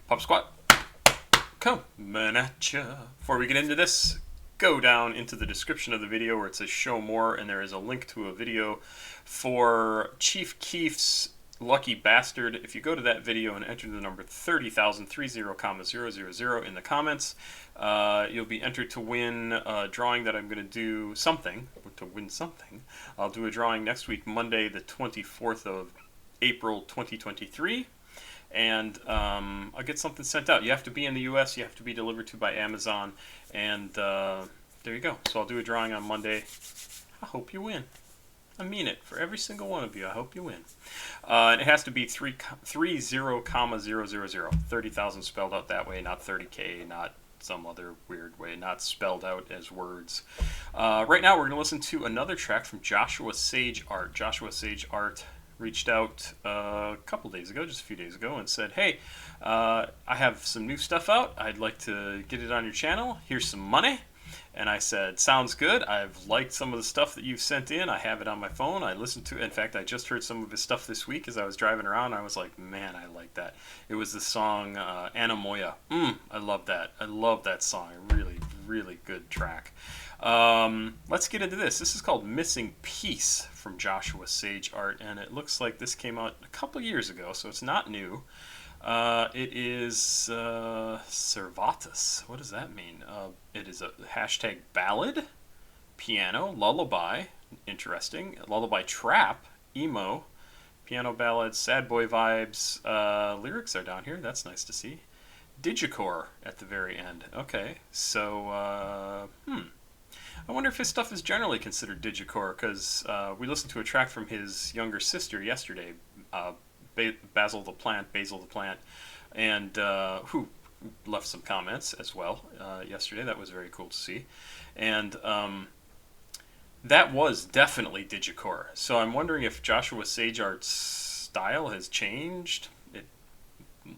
Pop Squat, coming at ya. Before we get into this, go down into the description of the video where it says show more, and there is a link to a video for Chief Keef's Lucky Bastard. If you go to that video and enter the number 30,030,000 in the comments, you'll be entered to win a drawing that I'm going to do something, to win something. I'll do a drawing next week, Monday the 24th of April 2023. And I'll get something sent out. You have to be in the US, you have to be delivered to by Amazon, and there you go. So I'll do a drawing on Monday. I hope you win. I mean it. For every single one of you, I hope you win. And it has to be 30,000. 30,000 spelled out that way, not 30K, not some other weird way, not spelled out as words. Right now we're going to listen to another track from JoshuaSageArt. JoshuaSageArt reached out a couple days ago, just a few days ago, and said, hey, I have some new stuff out. I'd like to get it on your channel. Here's some money. And I said, sounds good. I've liked some of the stuff that you've sent in. I have it on my phone. I listened to it. In fact, I just heard some of his stuff this week as I was driving around. I was like, man, I like that. It was the song Moolah. I love that. I love that song. Really, really good track. Let's get into this. This is called Missing Piece from JoshuaSageArt, and it looks like this came out a couple years ago, so it's not new. It is Cervatus. What does that mean? It is a hashtag ballad, piano, lullaby, interesting, lullaby trap, emo, piano ballad, sad boy vibes. Lyrics are down here. That's nice to see. Digicore at the very end. Okay, so I wonder if his stuff is generally considered digicore, because we listened to a track from his younger sister yesterday, Basil the Plant, and who left some comments as well yesterday. That was very cool to see. And that was definitely digicore. So I'm wondering if JoshuaSageArt's style has changed. It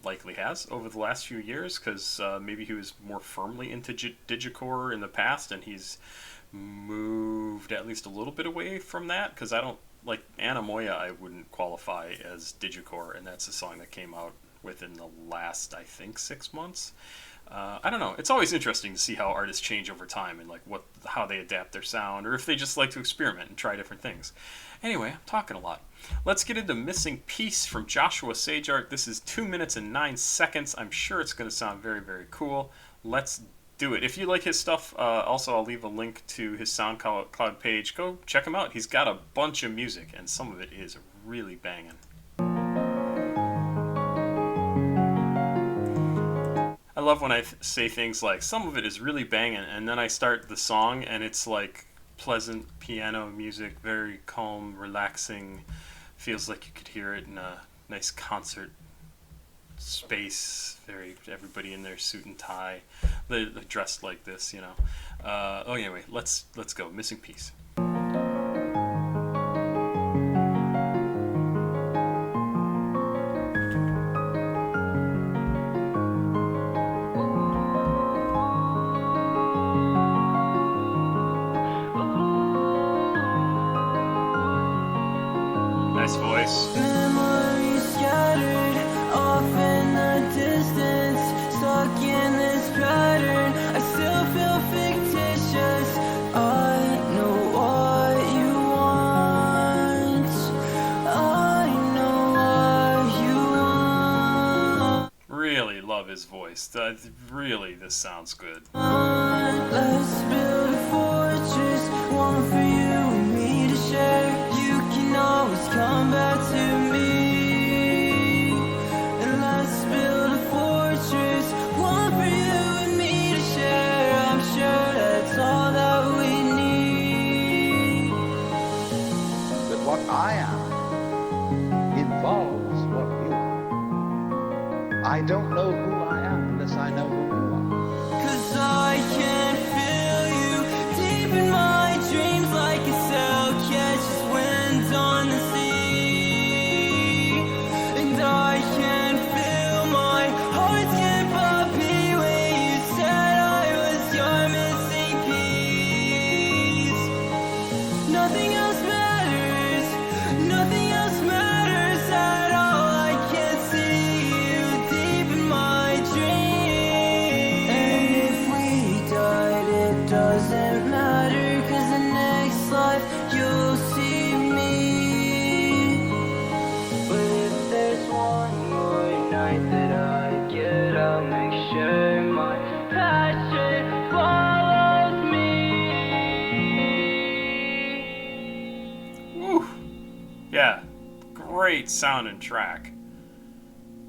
likely has over the last few years, because maybe he was more firmly into digicore in the past, and he's moved at least a little bit away from that, because I don't like Moolah. I wouldn't qualify as digicore, and that's a song that came out within the last, I think, 6 months. I don't know. It's always interesting to see how artists change over time, and like how they adapt their sound, or if they just like to experiment and try different things. Anyway, I'm talking a lot. Let's get into Missing Piece from JoshuaSageArt. This is 2 minutes and 9 seconds. I'm sure it's going to sound very, very cool. Let's do it. If you like his stuff, also I'll leave a link to his SoundCloud page. Go check him out. He's got a bunch of music, and some of it is really banging. I love when I say things like, some of it is really banging, and then I start the song and it's like pleasant piano music, very calm, relaxing. Feels like you could hear it in a nice concert space. Everybody in their suit and tie. They're dressed like this, you know. Anyway, let's go. Missing Piece. Nice voice. Memories scattered off in the distance, stuck in this pattern. I still feel fictitious. I know what you want. I know what you want. Really love his voice. Really, this sounds good. Let's build a fortress, one for you and me to share. You can always come back to me. And let's build a fortress, one for you and me to share. I'm sure that's all that we need. That what I am involves what you are. I don't know who I am unless I know who you are. 'Cause I can feel you deep in my dreams, like a sail catches wind on the sea. And I can feel my heart skip a beat when you said I was your missing piece. Nothing else matters, nothing else matters at all. I can't see you deep in my great sounding track.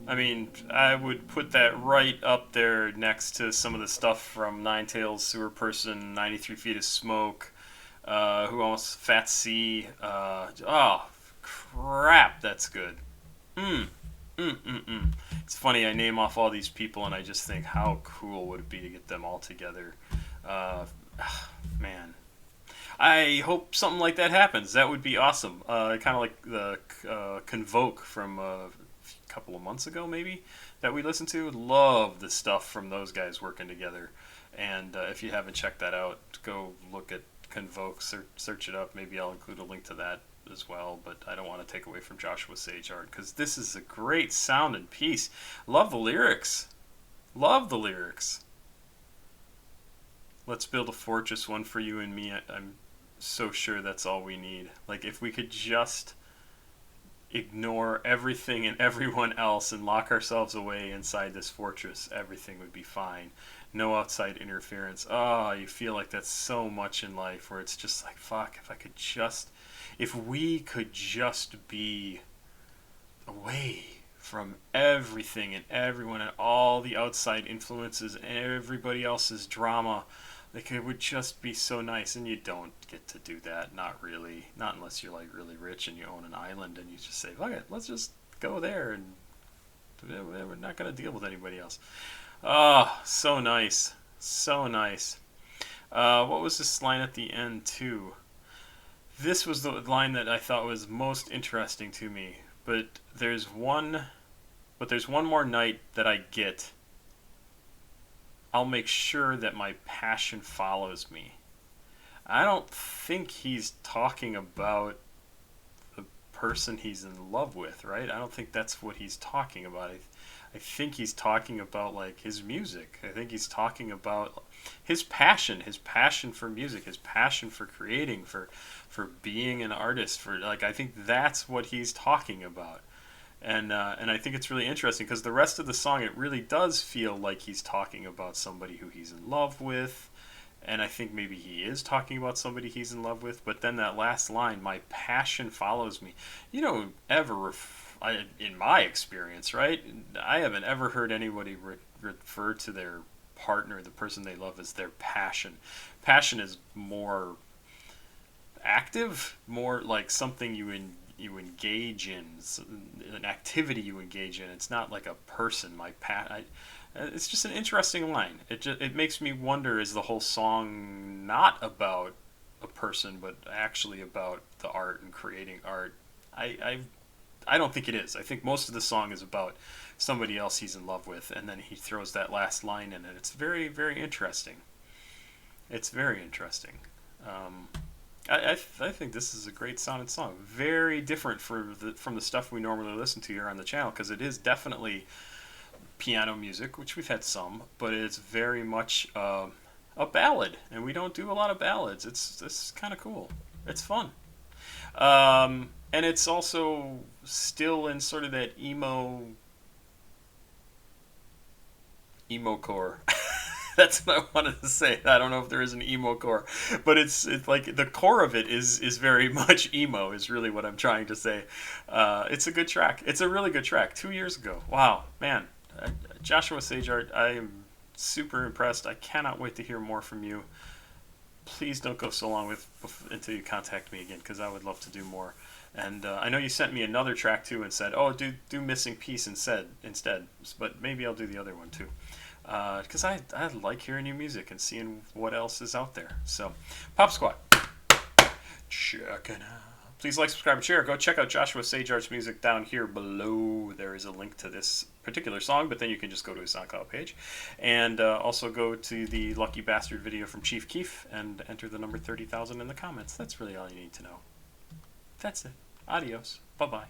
I mean, I would put that right up there next to some of the stuff from Nine Tails, Sewer Person, 93 Feet of Smoke, who else? Fat C. Oh, crap, that's good. It's funny, I name off all these people and I just think, how cool would it be to get them all together? Man. I hope something like that happens. That would be awesome. Kind of like the Convoke from a couple of months ago, maybe, that we listened to. Love the stuff from those guys working together. And if you haven't checked that out, go look at Convoke, search it up. Maybe I'll include a link to that as well, but I don't want to take away from Joshua Sage Art because this is a great sounding piece. Love the lyrics. Love the lyrics. Let's build a fortress, one for you and me. I'm so sure that's all we need. Like, if we could just ignore everything and everyone else and lock ourselves away inside this fortress, everything would be fine. No outside interference. Oh, you feel like that's so much in life where it's just like, fuck, if we could just be away from everything and everyone and all the outside influences and everybody else's drama, like, it would just be so nice. And you don't get to do that. Not really. Not unless you're like really rich and you own an island and you just say, fuck it, let's just go there and we're not going to deal with anybody else. Oh, so nice. So nice. What was this line at the end too? This was the line that I thought was most interesting to me. But there's one more night that I get. I'll make sure that my passion follows me. I don't think he's talking about the person he's in love with, right? I don't think that's what he's talking about. I think he's talking about like his music. I think he's talking about his passion for music, his passion for creating, for being an artist, for like, I think that's what he's talking about. And I think it's really interesting because the rest of the song, it really does feel like he's talking about somebody who he's in love with. And I think maybe he is talking about somebody he's in love with. But then that last line, my passion follows me. You don't ever, in my experience, right? I haven't ever heard anybody refer to their partner, the person they love, as their passion. Passion is more active, more like something you engage in, an activity you engage in. It's not like a person. It's just an interesting line. It makes me wonder, is the whole song not about a person, but actually about the art and creating art? I don't think it is. I think most of the song is about somebody else he's in love with, and then he throws that last line in it. It's very, very interesting. It's very interesting. I think this is a great sounding song. Very different from the stuff we normally listen to here on the channel, because it is definitely piano music, which we've had some, but it's very much a ballad, and we don't do a lot of ballads. It's kind of cool. It's fun. And it's also still in sort of that emo core. That's what I wanted to say. I don't know if there is an emo core, but it's like the core of it is very much emo, is really what I'm trying to say. It's a good track. It's a really good track. 2 years ago. Wow, man. Joshua Sage Art, I am super impressed. I cannot wait to hear more from you. Please don't go so long until you contact me again, because I would love to do more. And I know you sent me another track too and said, oh, do Missing Piece instead, but maybe I'll do the other one too. Because I like hearing new music and seeing what else is out there. So, Pop Squad, check it out. Please like, subscribe, and share. Go check out Joshua Sage Art's music down here below. There is a link to this particular song, but then you can just go to his SoundCloud page. And also go to the Lucky Bastard video from Chief Keef and enter the number 30,000 in the comments. That's really all you need to know. That's it. Adios. Bye-bye.